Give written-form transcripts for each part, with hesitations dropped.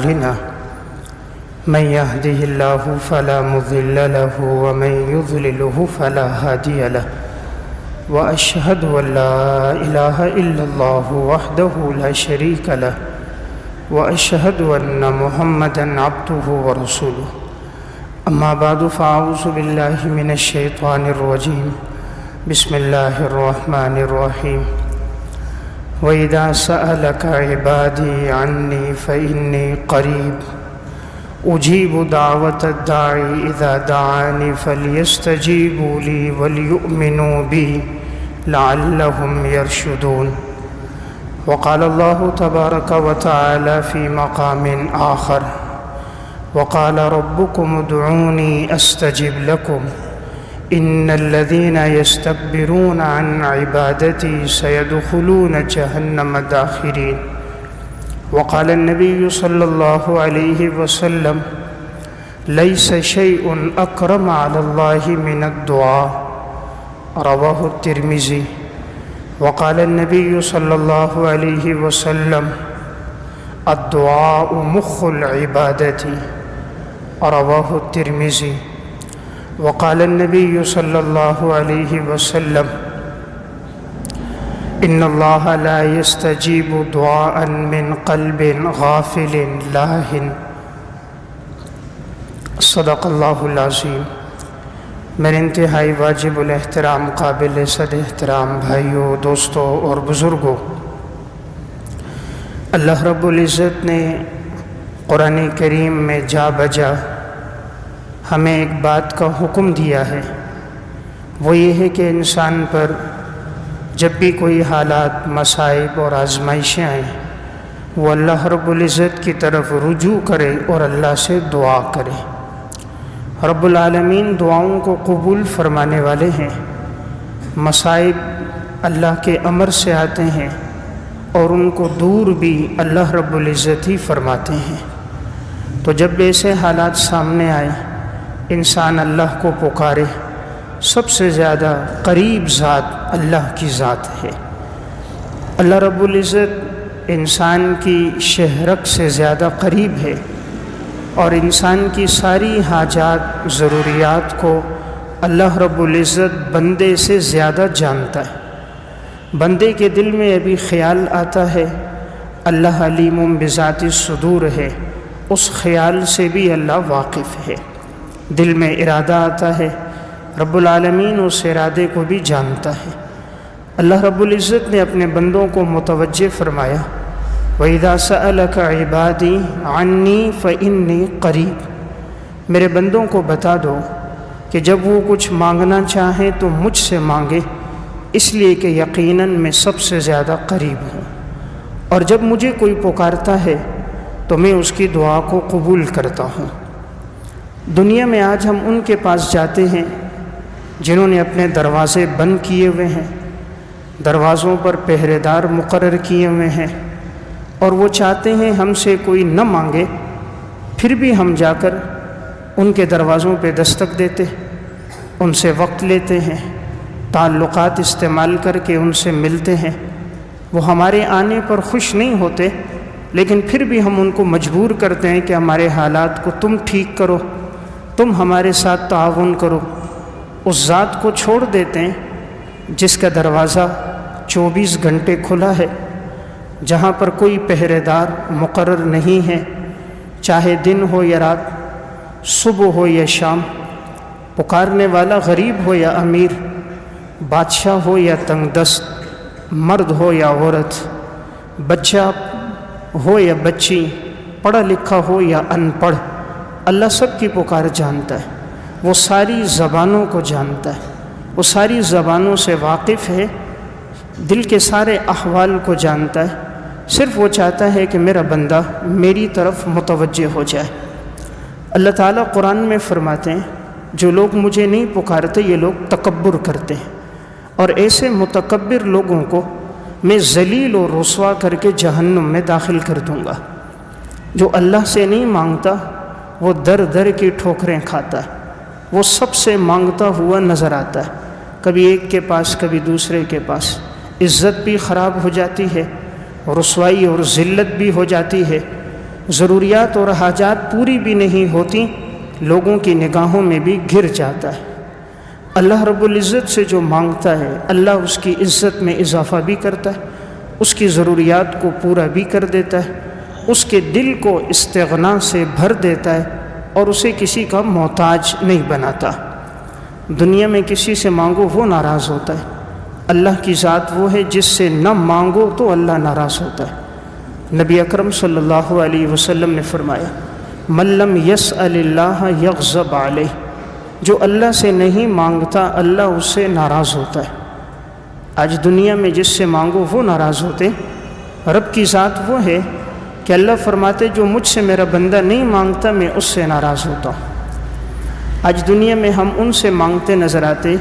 أعمالنا من يهده الله فلا مضل له ومن يضلله فلا هادي له وأشهد أن لا إله إلا الله وحده لا شريك له وأشهد أن محمدًا عبده ورسوله أما بعد فأعوذ بالله من الشيطان الرجيم بسم الله الرحمن الرحيم وإذا سألك عبادي عني فإني قريب أجيب دعوة الداعي إذا دعاني فليستجيبوا لي وليؤمنوا بي لعلهم يرشدون. وقال الله تبارك وتعالى في مقام آخر وقال ربكم ادعوني أستجب لكم إن الذين يستكبرون عن عبادتي سيدخلون جهنم داخرين. وقال النبي صلى الله عليه وسلم ليس شيء أكرم على الله من الدعاء رواه الترمذي. وقال النبي صلى الله عليه وسلم الدعاء مخ العبادة رواه الترمذي. وقال النبي صلى الله عليه وسلم إن الله لا يستجيب دعاء من قلب غافل لاهٍ. صدق اللہ العظیم. میرے انتہائی واجب الاحترام قابل صد احترام بھائیوں، دوستوں اور بزرگوں، اللہ رب العزت نے قرآن کریم میں جا بجا ہمیں ایک بات کا حکم دیا ہے، وہ یہ ہے کہ انسان پر جب بھی کوئی حالات، مصائب اور آزمائشیں آئیں وہ اللہ رب العزت کی طرف رجوع کرے اور اللہ سے دعا کرے. رب العالمین دعاؤں کو قبول فرمانے والے ہیں. مصائب اللہ کے امر سے آتے ہیں اور ان کو دور بھی اللہ رب العزت ہی فرماتے ہیں. تو جب ایسے حالات سامنے آئے انسان اللہ کو پکارے. سب سے زیادہ قریب ذات اللہ کی ذات ہے. اللہ رب العزت انسان کی شہرک سے زیادہ قریب ہے اور انسان کی ساری حاجات، ضروریات کو اللہ رب العزت بندے سے زیادہ جانتا ہے. بندے کے دل میں ابھی خیال آتا ہے اللہ علیم بذات الصدور ہے، اس خیال سے بھی اللہ واقف ہے. دل میں ارادہ آتا ہے رب العالمین اس ارادے کو بھی جانتا ہے. اللہ رب العزت نے اپنے بندوں کو متوجہ فرمایا وَإِذَا سَأَلَكَ عِبَادِي عَنِّي فَإِنِّي قَرِيب. میرے بندوں کو بتا دو کہ جب وہ کچھ مانگنا چاہیں تو مجھ سے مانگے، اس لیے کہ یقیناً میں سب سے زیادہ قریب ہوں، اور جب مجھے کوئی پکارتا ہے تو میں اس کی دعا کو قبول کرتا ہوں. دنیا میں آج ہم ان کے پاس جاتے ہیں جنہوں نے اپنے دروازے بند کیے ہوئے ہیں، دروازوں پر پہرے دار مقرر کیے ہوئے ہیں، اور وہ چاہتے ہیں ہم سے کوئی نہ مانگے، پھر بھی ہم جا کر ان کے دروازوں پہ دستک دیتے، ان سے وقت لیتے ہیں، تعلقات استعمال کر کے ان سے ملتے ہیں. وہ ہمارے آنے پر خوش نہیں ہوتے لیکن پھر بھی ہم ان کو مجبور کرتے ہیں کہ ہمارے حالات کو تم ٹھیک کرو، تم ہمارے ساتھ تعاون کرو. اس ذات کو چھوڑ دیتے ہیں جس کا دروازہ 24 گھنٹے کھلا ہے، جہاں پر کوئی پہرے دار مقرر نہیں ہے، چاہے دن ہو یا رات، صبح ہو یا شام، پکارنے والا غریب ہو یا امیر، بادشاہ ہو یا تنگ دست، مرد ہو یا عورت، بچہ ہو یا بچی، پڑھا لکھا ہو یا ان پڑھ، اللہ سب کی پکار جانتا ہے. وہ ساری زبانوں کو جانتا ہے، وہ ساری زبانوں سے واقف ہے، دل کے سارے احوال کو جانتا ہے. صرف وہ چاہتا ہے کہ میرا بندہ میری طرف متوجہ ہو جائے. اللہ تعالیٰ قرآن میں فرماتے ہیں جو لوگ مجھے نہیں پکارتے یہ لوگ تکبر کرتے ہیں، اور ایسے متکبر لوگوں کو میں ذلیل و رسوا کر کے جہنم میں داخل کر دوں گا. جو اللہ سے نہیں مانگتا وہ در در کی ٹھوکریں کھاتا ہے، وہ سب سے مانگتا ہوا نظر آتا ہے، کبھی ایک کے پاس کبھی دوسرے کے پاس. عزت بھی خراب ہو جاتی ہے، رسوائی اور ذلت بھی ہو جاتی ہے. ضروریات اور حاجات پوری بھی نہیں ہوتی، لوگوں کی نگاہوں میں بھی گر جاتا ہے۔ اللہ رب العزت سے جو مانگتا ہے اللہ اس کی عزت میں اضافہ بھی کرتا ہے، اس کی ضروریات کو پورا بھی کر دیتا ہے، اس کے دل کو استغنا سے بھر دیتا ہے اور اسے کسی کا محتاج نہیں بناتا۔ دنیا میں کسی سے مانگو وہ ناراض ہوتا ہے، اللہ کی ذات وہ ہے جس سے نہ مانگو تو اللہ ناراض ہوتا ہے۔ نبی اکرم صلی اللہ علیہ وسلم نے فرمایا من لم یسأل اللہ یغضب علیہ، جو اللہ سے نہیں مانگتا اللہ اس سے ناراض ہوتا ہے۔ آج دنیا میں جس سے مانگو وہ ناراض ہوتے، رب کی ذات وہ ہے کہ اللہ فرماتے جو مجھ سے میرا بندہ نہیں مانگتا میں اس سے ناراض ہوتا ہوں۔ آج دنیا میں ہم ان سے مانگتے نظر آتے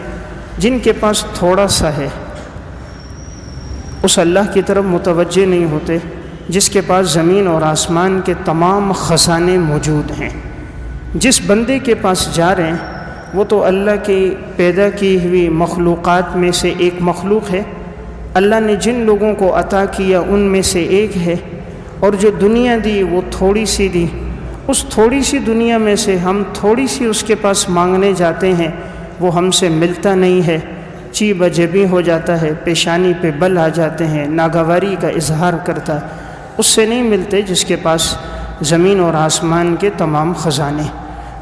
جن کے پاس تھوڑا سا ہے، اس اللہ کی طرف متوجہ نہیں ہوتے جس کے پاس زمین اور آسمان کے تمام خزانے موجود ہیں۔ جس بندے کے پاس جا رہے ہیں وہ تو اللہ کی پیدا کی ہوئی مخلوقات میں سے ایک مخلوق ہے، اللہ نے جن لوگوں کو عطا کیا ان میں سے ایک ہے، اور جو دنیا دی وہ تھوڑی سی دی، اس تھوڑی سی دنیا میں سے ہم تھوڑی سی اس کے پاس مانگنے جاتے ہیں، وہ ہم سے ملتا نہیں ہے، چیب عجبی ہو جاتا ہے، پیشانی پہ بل آ جاتے ہیں، ناگواری کا اظہار کرتا ہے، اس سے نہیں ملتے جس کے پاس زمین اور آسمان کے تمام خزانے،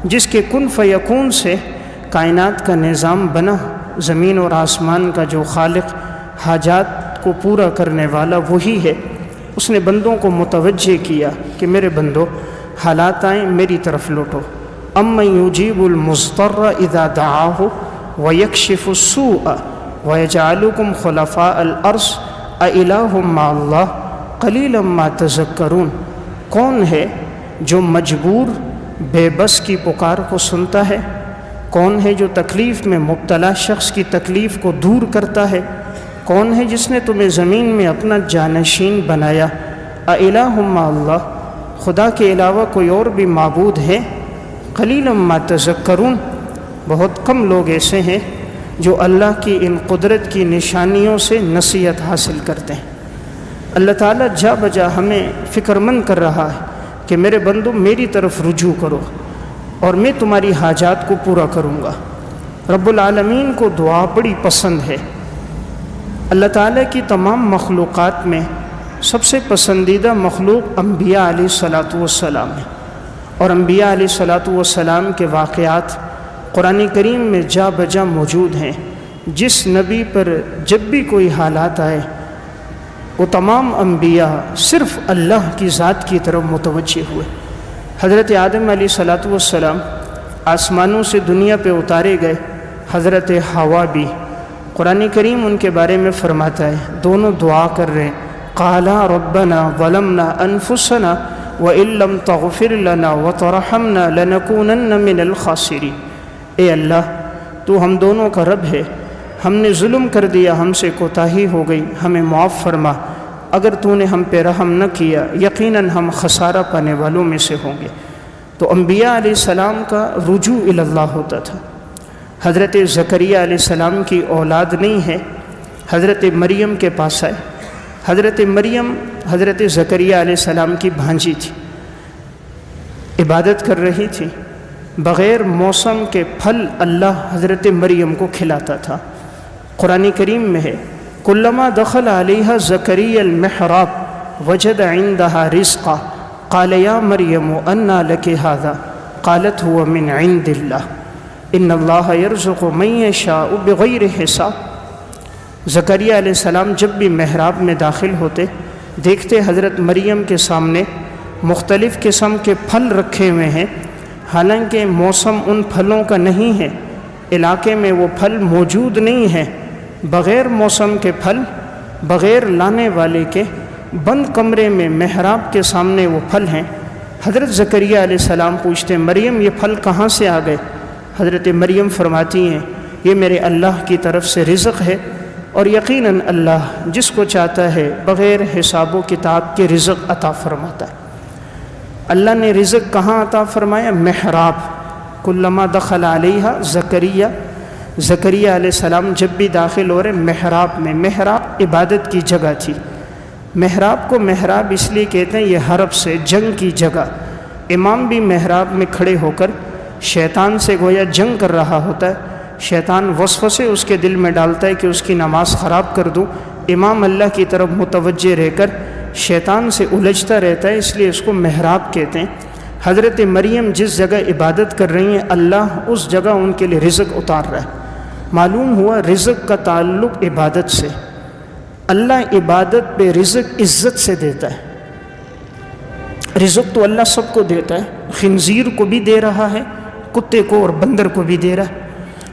جس کے کن فیکون سے کائنات کا نظام بنا، زمین اور آسمان کا جو خالق حاجات کو پورا کرنے والا وہی ہے۔ اس نے بندوں کو متوجہ کیا کہ میرے بندو حالات آئیں میری طرف لوٹو۔ امن یجیب المضطر اذا دعاہ ویکشف السوء ویجعلکم خلفاء الارض االہ مع اللہ قلیلا ما تذکرون، کون ہے جو مجبور بے بس کی پکار کو سنتا ہے؟ کون ہے جو تکلیف میں مبتلا شخص کی تکلیف کو دور کرتا ہے؟ کون ہے جس نے تمہیں زمین میں اپنا جانشین بنایا؟ االہ مع اللہ، خدا کے علاوہ کوئی اور بھی معبود ہے؟ قلیلا ما تذکرون، بہت کم لوگ ایسے ہیں جو اللہ کی ان قدرت کی نشانیوں سے نصیحت حاصل کرتے ہیں۔ اللہ تعالیٰ جا بجا ہمیں فکر مند کر رہا ہے کہ میرے بندو میری طرف رجوع کرو اور میں تمہاری حاجات کو پورا کروں گا۔ رب العالمین کو دعا بڑی پسند ہے۔ اللہ تعالیٰ کی تمام مخلوقات میں سب سے پسندیدہ مخلوق انبیاء علیہ الصلاۃ والسلام ہے، اور انبیاء علیہ الصلاۃ والسلام کے واقعات قرآن کریم میں جا بجا موجود ہیں۔ جس نبی پر جب بھی کوئی حالات آئے وہ تمام انبیاء صرف اللہ کی ذات کی طرف متوجہ ہوئے۔ حضرت آدم علیہ الصلاۃ والسلام آسمانوں سے دنیا پہ اتارے گئے، حضرت حوا بھی، قرآن کریم ان کے بارے میں فرماتا ہے دونوں دعا کر رہے ہیں، قالا ربنا ظلمنا انفسنا وان لم تغفر لنا وترحمنا لنکونن من الخاسرین، اے اللہ تو ہم دونوں کا رب ہے، ہم نے ظلم کر دیا، ہم سے کوتاہی ہو گئی، ہمیں معاف فرما، اگر تو نے ہم پہ رحم نہ کیا یقیناً ہم خسارہ پانے والوں میں سے ہوں گے۔ تو انبیاء علیہ السلام کا رجوع الی اللہ ہوتا تھا۔ حضرت زکریہ علیہ السلام کی اولاد نہیں ہے، حضرت مریم کے پاس آئے۔ حضرت مریم حضرت زکریہ علیہ السلام کی بھانجی تھی، عبادت کر رہی تھی، بغیر موسم کے پھل اللہ حضرت مریم کو کھلاتا تھا۔ قرآن کریم میں ہے کلما دخل علیہا زکریا المحراب وجد عندها رزقا قال یا مریم انا لک ھذا قالت هو من عند اللہ ان اللہ یرزق من یشاء بغیر حساب۔ زکریا علیہ السلام جب بھی محراب میں داخل ہوتے دیکھتے حضرت مریم کے سامنے مختلف قسم کے پھل رکھے ہوئے ہیں، حالانکہ موسم ان پھلوں کا نہیں ہے، علاقے میں وہ پھل موجود نہیں ہیں، بغیر موسم کے پھل، بغیر لانے والے کے، بند کمرے میں محراب کے سامنے وہ پھل ہیں۔ حضرت زکریہ علیہ السلام پوچھتے ہیں مریم یہ پھل کہاں سے آ گئے؟ حضرت مریم فرماتی ہیں یہ میرے اللہ کی طرف سے رزق ہے، اور یقیناً اللہ جس کو چاہتا ہے بغیر حساب و کتاب کے رزق عطا فرماتا ہے۔ اللہ نے رزق کہاں عطا فرمایا؟ محراب۔ کلما دخل علیہا زکریا، زکریا علیہ السلام جب بھی داخل ہو رہے محراب میں، محراب عبادت کی جگہ تھی۔ محراب کو محراب اس لیے کہتے ہیں، یہ حرب سے جنگ کی جگہ، امام بھی محراب میں کھڑے ہو کر شیطان سے گویا جنگ کر رہا ہوتا ہے، شیطان وسوسے اس کے دل میں ڈالتا ہے کہ اس کی نماز خراب کر دوں، امام اللہ کی طرف متوجہ رہ کر شیطان سے الجھتا رہتا ہے، اس لیے اس کو محراب کہتے ہیں۔ حضرت مریم جس جگہ عبادت کر رہی ہیں، اللہ اس جگہ ان کے لیے رزق اتار رہا ہے۔ معلوم ہوا رزق کا تعلق عبادت سے، اللہ عبادت پہ رزق عزت سے دیتا ہے۔ رزق تو اللہ سب کو دیتا ہے، خنزیر کو بھی دے رہا ہے، کتے کو اور بندر کو بھی دے رہا ہے،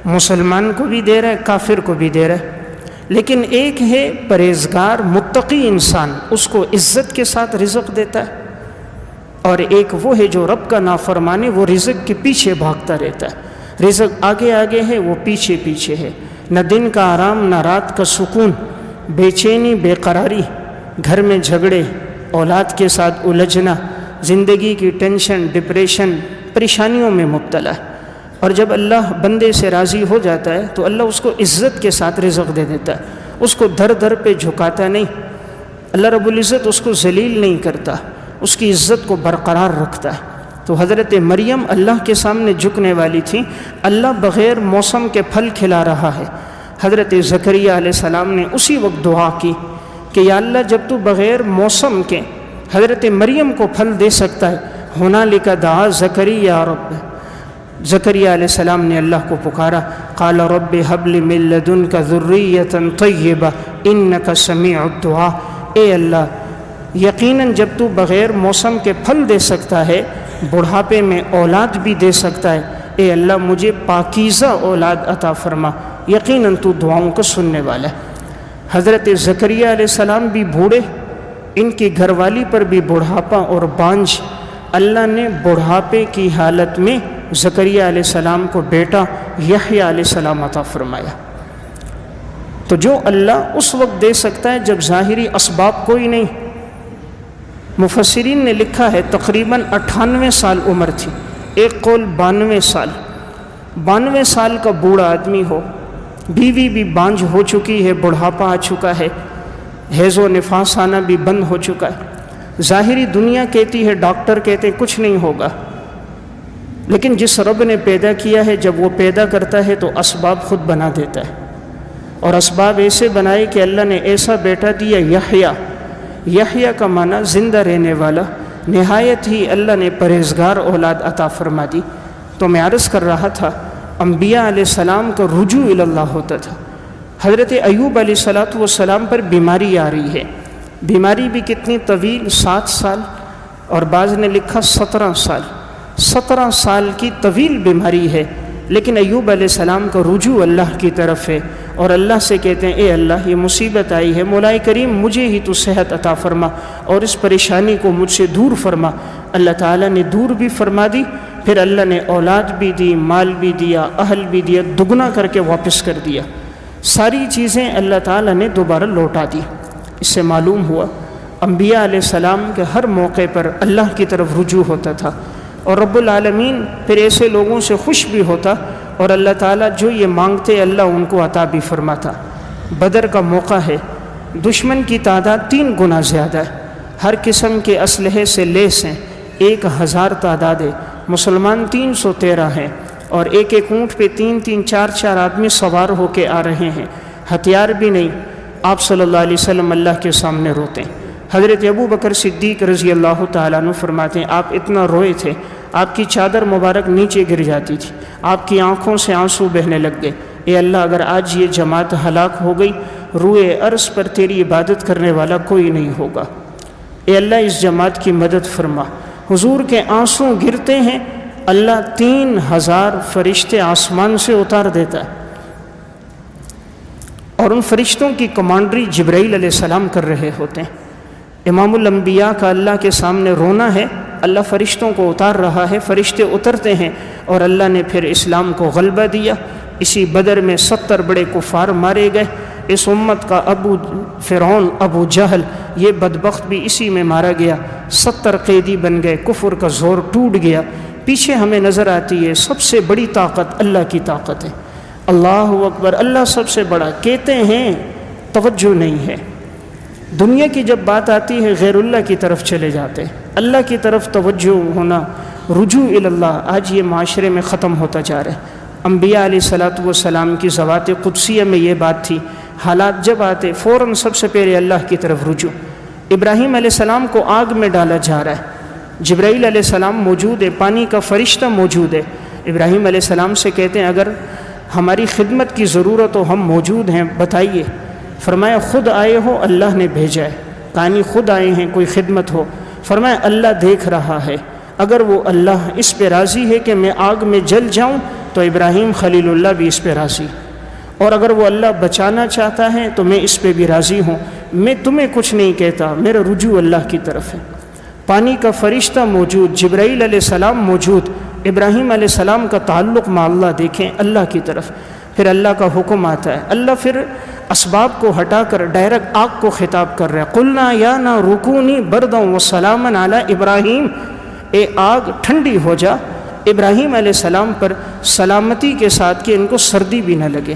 مسلمان کو بھی دے رہا ہے، کافر کو بھی دے رہا ہے، لیکن ایک ہے پرہیزگار متقی انسان، اس کو عزت کے ساتھ رزق دیتا ہے، اور ایک وہ ہے جو رب کا نافرمان ہے، وہ رزق کے پیچھے بھاگتا رہتا ہے۔ رزق آگے آگے ہے، وہ پیچھے پیچھے ہے، نہ دن کا آرام نہ رات کا سکون، بے چینی بے قراری، گھر میں جھگڑے، اولاد کے ساتھ الجھنا، زندگی کی ٹینشن ڈپریشن پریشانیوں میں مبتلا ہے، اور جب اللہ بندے سے راضی ہو جاتا ہے تو اللہ اس کو عزت کے ساتھ رزق دے دیتا ہے، اس کو در در پہ جھکاتا نہیں، اللہ رب العزت اس کو ذلیل نہیں کرتا، اس کی عزت کو برقرار رکھتا ہے۔ تو حضرت مریم اللہ کے سامنے جھکنے والی تھی، اللہ بغیر موسم کے پھل کھلا رہا ہے۔ حضرت زکریا علیہ السلام نے اسی وقت دعا کی کہ یا اللہ جب تو بغیر موسم کے حضرت مریم کو پھل دے سکتا ہے، ہنالک دعا زکریا رب، زکریا علیہ السلام نے اللہ کو پکارا، قال رب هب لي من لدنك ذرية طيبة انك سميع الدعاء، اے اللہ یقیناً جب تو بغیر موسم کے پھل دے سکتا ہے، بڑھاپے میں اولاد بھی دے سکتا ہے، اے اللہ مجھے پاکیزہ اولاد عطا فرما، یقیناً تو دعاؤں کو سننے والا ہے۔ حضرت زکریا علیہ السلام بھی بوڑھے، ان کی گھر والی پر بھی بڑھاپا اور بانجھ، اللہ نے بڑھاپے کی حالت میں زکریا علیہ السلام کو بیٹا یحییٰ علیہ السلام عطا فرمایا۔ تو جو اللہ اس وقت دے سکتا ہے جب ظاہری اسباب کوئی نہیں۔ مفسرین نے لکھا ہے تقریباً 98 سال عمر تھی، ایک قول 92 سال، 92 سال کا بوڑھا آدمی ہو، بیوی بھی بانجھ ہو چکی ہے، بڑھاپا آ چکا ہے، حیض و نفاس آنا بھی بند ہو چکا ہے، ظاہری دنیا کہتی ہے، ڈاکٹر کہتے ہیں کچھ نہیں ہوگا، لیکن جس رب نے پیدا کیا ہے جب وہ پیدا کرتا ہے تو اسباب خود بنا دیتا ہے، اور اسباب ایسے بنائے کہ اللہ نے ایسا بیٹا دیا یحییٰ۔ یحییٰ کا معنی زندہ رہنے والا، نہایت ہی اللہ نے پرہیزگار اولاد عطا فرما دی۔ تو میں عرض کر رہا تھا انبیاء علیہ السلام کا رجوع الی اللہ ہوتا تھا۔ حضرت ایوب علیہ السلام پر بیماری آ رہی ہے، بیماری بھی کتنی طویل، 7 سال، اور بعض نے لکھا 17 سال، 17 سال کی طویل بیماری ہے، لیکن ایوب علیہ السلام کا رجوع اللہ کی طرف ہے، اور اللہ سے کہتے ہیں اے اللہ یہ مصیبت آئی ہے، مولا کریم مجھے ہی تو صحت عطا فرما اور اس پریشانی کو مجھ سے دور فرما۔ اللہ تعالیٰ نے دور بھی فرما دی، پھر اللہ نے اولاد بھی دی، مال بھی دیا، اہل بھی دیا، دگنا کر کے واپس کر دیا، ساری چیزیں اللہ تعالیٰ نے دوبارہ لوٹا دی۔ اس سے معلوم ہوا انبیاء علیہ السلام کے ہر موقع پر اللہ کی طرف رجوع ہوتا تھا، اور رب العالمین پھر ایسے لوگوں سے خوش بھی ہوتا، اور اللہ تعالیٰ جو یہ مانگتے اللہ ان کو عطا بھی فرماتا۔ بدر کا موقع ہے، دشمن کی تعداد 3 گنا زیادہ ہے، ہر قسم کے اسلحے سے لیس ہیں، 1000 تعداد ہے، مسلمان 313 ہیں، اور ایک ایک اونٹ پہ 3 4 آدمی سوار ہو کے آ رہے ہیں، ہتھیار بھی نہیں۔ آپ صلی اللہ علیہ وسلم اللہ کے سامنے روتے ہیں۔ حضرت ابو بکر صدیق رضی اللہ تعالیٰ عنہ فرماتے ہیں آپ اتنا روئے تھے، آپ کی چادر مبارک نیچے گر جاتی تھی، آپ کی آنکھوں سے آنسو بہنے لگ گئے۔ اے اللہ اگر آج یہ جماعت ہلاک ہو گئی، روئے عرض پر تیری عبادت کرنے والا کوئی نہیں ہوگا، اے اللہ اس جماعت کی مدد فرما۔ حضور کے آنسو گرتے ہیں، اللہ 3000 فرشتے آسمان سے اتار دیتا ہے، اور ان فرشتوں کی کمانڈری جبرائیل علیہ السلام کر رہے ہوتے ہیں۔ امام الانبیاء کا اللہ کے سامنے رونا ہے، اللہ فرشتوں کو اتار رہا ہے، فرشتے اترتے ہیں، اور اللہ نے پھر اسلام کو غلبہ دیا۔ اسی بدر میں 70 بڑے کفار مارے گئے، اس امت کا فرعون ابو جہل یہ بدبخت بھی اسی میں مارا گیا، 70 قیدی بن گئے، کفر کا زور ٹوٹ گیا۔ پیچھے ہمیں نظر آتی ہے سب سے بڑی طاقت اللہ کی طاقت ہے، اللہ اکبر، اللہ سب سے بڑا، کہتے ہیں توجہ نہیں ہے۔ دنیا کی جب بات آتی ہے غیر اللہ کی طرف چلے جاتے ہیں، اللہ کی طرف توجہ ہونا، رجوع اللہ آج یہ معاشرے میں ختم ہوتا جا رہا ہے۔ انبیاء علیہ الصلاۃ والسلام کی ذوات قدسیہ میں یہ بات تھی، حالات جب آتے فوراً سب سے پہلے اللہ کی طرف رجوع۔ ابراہیم علیہ السلام کو آگ میں ڈالا جا رہا ہے، جبرائیل علیہ السلام موجود ہے، پانی کا فرشتہ موجود ہے، ابراہیم علیہ السلام سے کہتے ہیں اگر ہماری خدمت کی ضرورت ہو ہم موجود ہیں بتائیے۔ فرمایا خود آئے ہو اللہ نے بھیجا ہے، کہانی خود آئے ہیں کوئی خدمت ہو؟ فرمایا اللہ دیکھ رہا ہے، اگر وہ اللہ اس پہ راضی ہے کہ میں آگ میں جل جاؤں تو ابراہیم خلیل اللہ بھی اس پہ راضی، اور اگر وہ اللہ بچانا چاہتا ہے تو میں اس پہ بھی راضی ہوں، میں تمہیں کچھ نہیں کہتا، میرا رجوع اللہ کی طرف ہے۔ پانی کا فرشتہ موجود، جبرائیل علیہ السلام موجود، ابراہیم علیہ السلام کا تعلق مع اللہ دیکھیں اللہ کی طرف۔ پھر اللہ کا حکم آتا ہے، اللہ پھر اسباب کو ہٹا کر ڈائریکٹ آگ کو خطاب کر رہا ہے، قلنا یا نار کونی بردا وسلاما علی ابراہیم، اے آگ ٹھنڈی ہو جا ابراہیم علیہ السلام پر سلامتی کے ساتھ کہ ان کو سردی بھی نہ لگے۔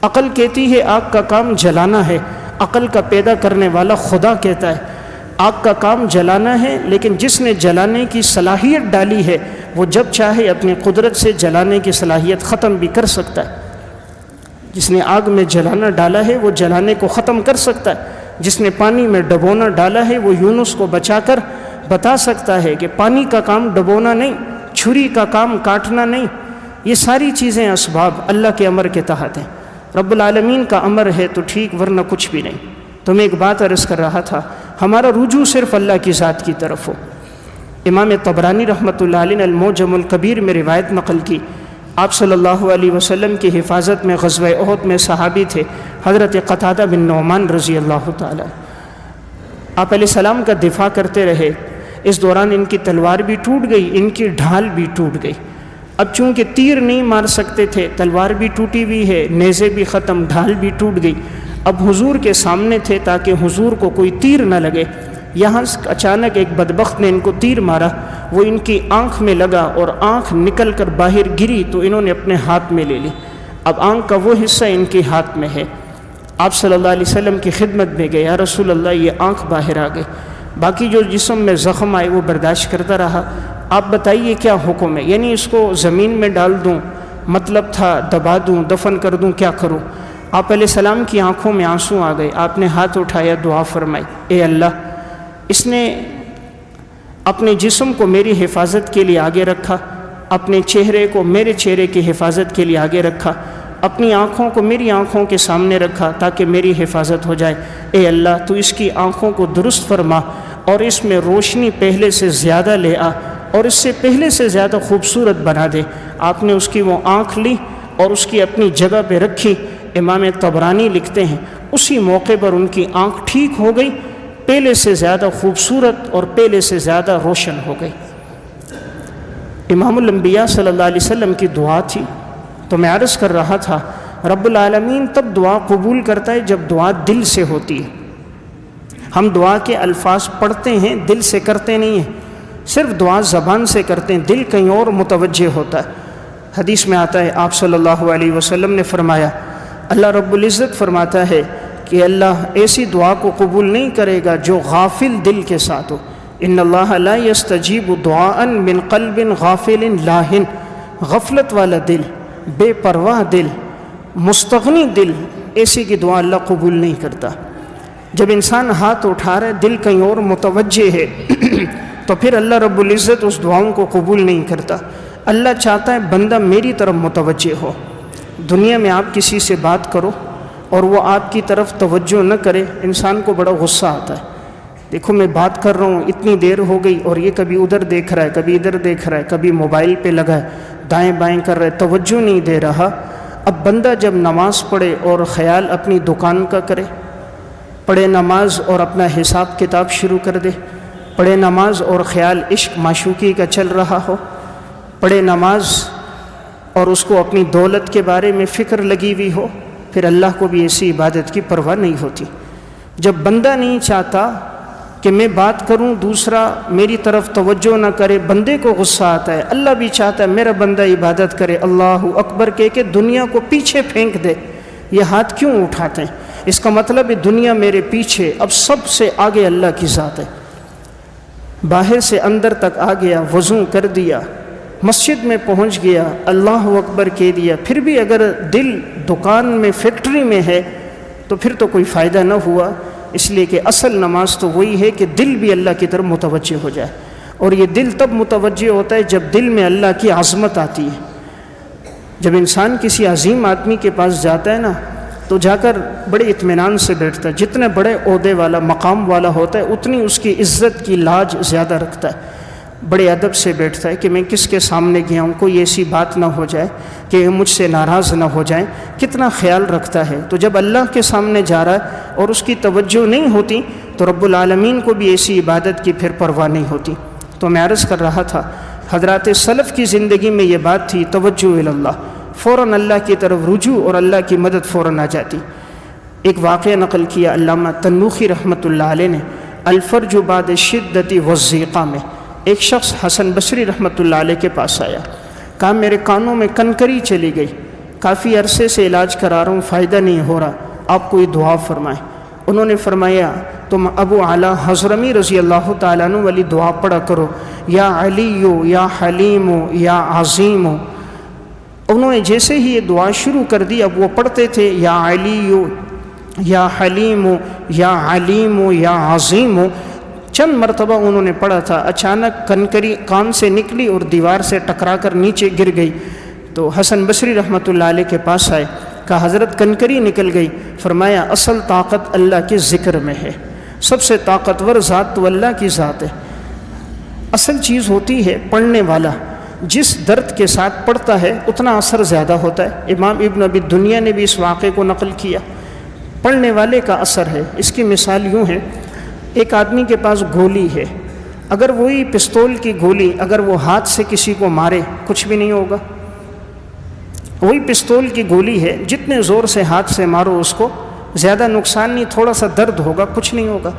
عقل کہتی ہے آگ کا کام جلانا ہے، عقل کا پیدا کرنے والا خدا کہتا ہے آگ کا کام جلانا ہے، لیکن جس نے جلانے کی صلاحیت ڈالی ہے وہ جب چاہے اپنی قدرت سے جلانے کی صلاحیت ختم بھی کر سکتا ہے۔ جس نے آگ میں جلانا ڈالا ہے وہ جلانے کو ختم کر سکتا ہے، جس نے پانی میں ڈبونا ڈالا ہے وہ یونس کو بچا کر بتا سکتا ہے کہ پانی کا کام ڈبونا نہیں، چھری کا کام کاٹنا نہیں، یہ ساری چیزیں اسباب اللہ کے امر کے تحت ہیں۔ رب العالمین کا امر ہے تو ٹھیک، ورنہ کچھ بھی نہیں۔ تو میں ایک بات عرض کر رہا تھا، ہمارا رجوع صرف اللہ کی ذات کی طرف ہو۔ امام طبرانی رحمۃ اللہ علیہ نے المعجم الکبیر میں روایت نقل کی، آپ صلی اللہ علیہ وسلم کی حفاظت میں غزوہ احد میں صحابی تھے حضرت قتادہ بن نعمان رضی اللہ تعالیٰ، آپ علیہ السلام کا دفاع کرتے رہے، اس دوران ان کی تلوار بھی ٹوٹ گئی، ان کی ڈھال بھی ٹوٹ گئی۔ اب چونکہ تیر نہیں مار سکتے تھے، تلوار بھی ٹوٹی ہوئی ہے، نیزے بھی ختم، ڈھال بھی ٹوٹ گئی، اب حضور کے سامنے تھے تاکہ حضور کو کوئی تیر نہ لگے۔ یہاں اچانک ایک بدبخت نے ان کو تیر مارا، وہ ان کی آنکھ میں لگا اور آنکھ نکل کر باہر گری تو انہوں نے اپنے ہاتھ میں لے لی۔ اب آنکھ کا وہ حصہ ان کے ہاتھ میں ہے، آپ صلی اللہ علیہ وسلم کی خدمت میں گئے، یا رسول اللہ یہ آنکھ باہر آ گئی، باقی جو جسم میں زخم آئے وہ برداشت کرتا رہا، آپ بتائیے کیا حکم ہے؟ یعنی اس کو زمین میں ڈال دوں، مطلب تھا دبا دوں، دفن کر دوں، کیا کروں؟ آپ علیہ السلام کی آنکھوں میں آنسو آ گئے، آپ نے ہاتھ اٹھایا، دعا فرمائی، اے اللہ اس نے اپنے جسم کو میری حفاظت کے لیے آگے رکھا، اپنے چہرے کو میرے چہرے کی حفاظت کے لیے آگے رکھا، اپنی آنکھوں کو میری آنکھوں کے سامنے رکھا تاکہ میری حفاظت ہو جائے۔ اے اللہ تو اس کی آنکھوں کو درست فرما اور اس میں روشنی پہلے سے زیادہ لے آ اور اس سے پہلے سے زیادہ خوبصورت بنا دے۔ آپ نے اس کی وہ آنکھ لی اور اس کی اپنی جگہ پہ رکھی۔ امام طبرانی لکھتے ہیں اسی موقع پر ان کی آنکھ ٹھیک ہو گئی، پہلے سے زیادہ خوبصورت اور پہلے سے زیادہ روشن ہو گئی۔ امام الانبیاء صلی اللہ علیہ وسلم کی دعا تھی، تو میں عرض کر رہا تھا رب العالمین تب دعا قبول کرتا ہے جب دعا دل سے ہوتی ہے۔ ہم دعا کے الفاظ پڑھتے ہیں، دل سے کرتے نہیں ہیں، صرف دعا زبان سے کرتے ہیں، دل کہیں اور متوجہ ہوتا ہے۔ حدیث میں آتا ہے آپ صلی اللہ علیہ وسلم نے فرمایا، اللہ رب العزت فرماتا ہے کہ اللہ ایسی دعا کو قبول نہیں کرے گا جو غافل دل کے ساتھ ہو۔ ان اللہ لا یستجیب دعاء من قلب غافل لاہن، غفلت والا دل، بے پرواہ دل، مستغنی دل، ایسی کی دعا اللہ قبول نہیں کرتا۔ جب انسان ہاتھ اٹھا رہا ہے دل کہیں اور متوجہ ہے تو پھر اللہ رب العزت اس دعاؤں کو قبول نہیں کرتا۔ اللہ چاہتا ہے بندہ میری طرف متوجہ ہو۔ دنیا میں آپ کسی سے بات کرو اور وہ آپ کی طرف توجہ نہ کرے، انسان کو بڑا غصہ آتا ہے۔ دیکھو میں بات کر رہا ہوں، اتنی دیر ہو گئی اور یہ کبھی ادھر دیکھ رہا ہے، کبھی ادھر دیکھ رہا ہے، کبھی موبائل پہ لگا ہے، دائیں بائیں کر رہا ہے، توجہ نہیں دے رہا۔ اب بندہ جب نماز پڑھے اور خیال اپنی دکان کا کرے، پڑھے نماز اور اپنا حساب کتاب شروع کر دے، پڑھے نماز اور خیال عشق معشوقی کا چل رہا ہو، پڑھے نماز اور اس کو اپنی دولت کے بارے میں فکر لگی ہوئی ہو، پھر اللہ کو بھی ایسی عبادت کی پرواہ نہیں ہوتی۔ جب بندہ نہیں چاہتا کہ میں بات کروں دوسرا میری طرف توجہ نہ کرے، بندے کو غصہ آتا ہے۔ اللہ بھی چاہتا ہے میرا بندہ عبادت کرے، اللہ اکبر کہہ کے دنیا کو پیچھے پھینک دے۔ یہ ہاتھ کیوں اٹھاتے ہیں؟ اس کا مطلب ہے دنیا میرے پیچھے، اب سب سے آگے اللہ کی ذات ہے۔ باہر سے اندر تک آ گیا، وضو کر دیا، مسجد میں پہنچ گیا، اللہ اکبر کہہ دیا، پھر بھی اگر دل دکان میں فیکٹری میں ہے تو پھر تو کوئی فائدہ نہ ہوا، اس لیے کہ اصل نماز تو وہی ہے کہ دل بھی اللہ کی طرف متوجہ ہو جائے، اور یہ دل تب متوجہ ہوتا ہے جب دل میں اللہ کی عظمت آتی ہے۔ جب انسان کسی عظیم آدمی کے پاس جاتا ہے نا تو جا کر بڑے اطمینان سے بیٹھتا ہے، جتنے بڑے عہدے والا مقام والا ہوتا ہے اتنی اس کی عزت کی لاج زیادہ رکھتا ہے، بڑے ادب سے بیٹھتا ہے کہ میں کس کے سامنے گیا ہوں، کوئی ایسی بات نہ ہو جائے کہ مجھ سے ناراض نہ ہو جائیں، کتنا خیال رکھتا ہے۔ تو جب اللہ کے سامنے جا رہا ہے اور اس کی توجہ نہیں ہوتی تو رب العالمین کو بھی ایسی عبادت کی پھر پرواہ نہیں ہوتی۔ تو میں عرض کر رہا تھا حضرات سلف کی زندگی میں یہ بات تھی، توجہ اللہ، فوراً اللہ کی طرف رجوع اور اللہ کی مدد فوراً آ جاتی۔ ایک واقعہ نقل کیا علامہ تنوخی رحمۃ اللہ علیہ نے الفرج بعد الشدۃ والضیقہ میں، ایک شخص حسن بصری رحمۃ اللہ علیہ کے پاس آیا، کہا میرے کانوں میں کنکری چلی گئی، کافی عرصے سے علاج کرا رہا ہوں، فائدہ نہیں ہو رہا، آپ کوئی دعا فرمائیں۔ انہوں نے فرمایا تم ابو اعلیٰ حضرمی رضی اللہ تعالیٰ عنہ والی دعا پڑھا کرو، یا علیو یا حلیمو یا عظیمو۔ انہوں نے جیسے ہی یہ دعا شروع کر دی، اب وہ پڑھتے تھے یا علیو یا حلیمو یا علیمو یا عظیمو، چند مرتبہ انہوں نے پڑھا تھا، اچانک کنکری کان سے نکلی اور دیوار سے ٹکرا کر نیچے گر گئی۔ تو حسن بصری رحمۃ اللہ علیہ کے پاس آئے، کہا حضرت کنکری نکل گئی، فرمایا اصل طاقت اللہ کے ذکر میں ہے، سب سے طاقتور ذات تو اللہ کی ذات ہے۔ اصل چیز ہوتی ہے پڑھنے والا، جس درد کے ساتھ پڑھتا ہے اتنا اثر زیادہ ہوتا ہے۔ امام ابن ابی دنیا نے بھی اس واقعے کو نقل کیا، پڑھنے والے کا اثر ہے۔ اس کی مثال یوں ہے، ایک آدمی کے پاس گولی ہے، اگر وہی پستول کی گولی اگر وہ ہاتھ سے کسی کو مارے کچھ بھی نہیں ہوگا، وہی پستول کی گولی ہے، جتنے زور سے ہاتھ سے مارو اس کو زیادہ نقصان نہیں، تھوڑا سا درد ہوگا، کچھ نہیں ہوگا۔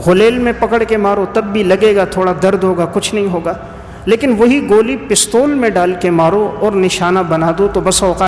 غلیل میں پکڑ کے مارو تب بھی لگے گا، تھوڑا درد ہوگا، کچھ نہیں ہوگا۔ لیکن وہی گولی پستول میں ڈال کے مارو اور نشانہ بنا دو تو بس اوقات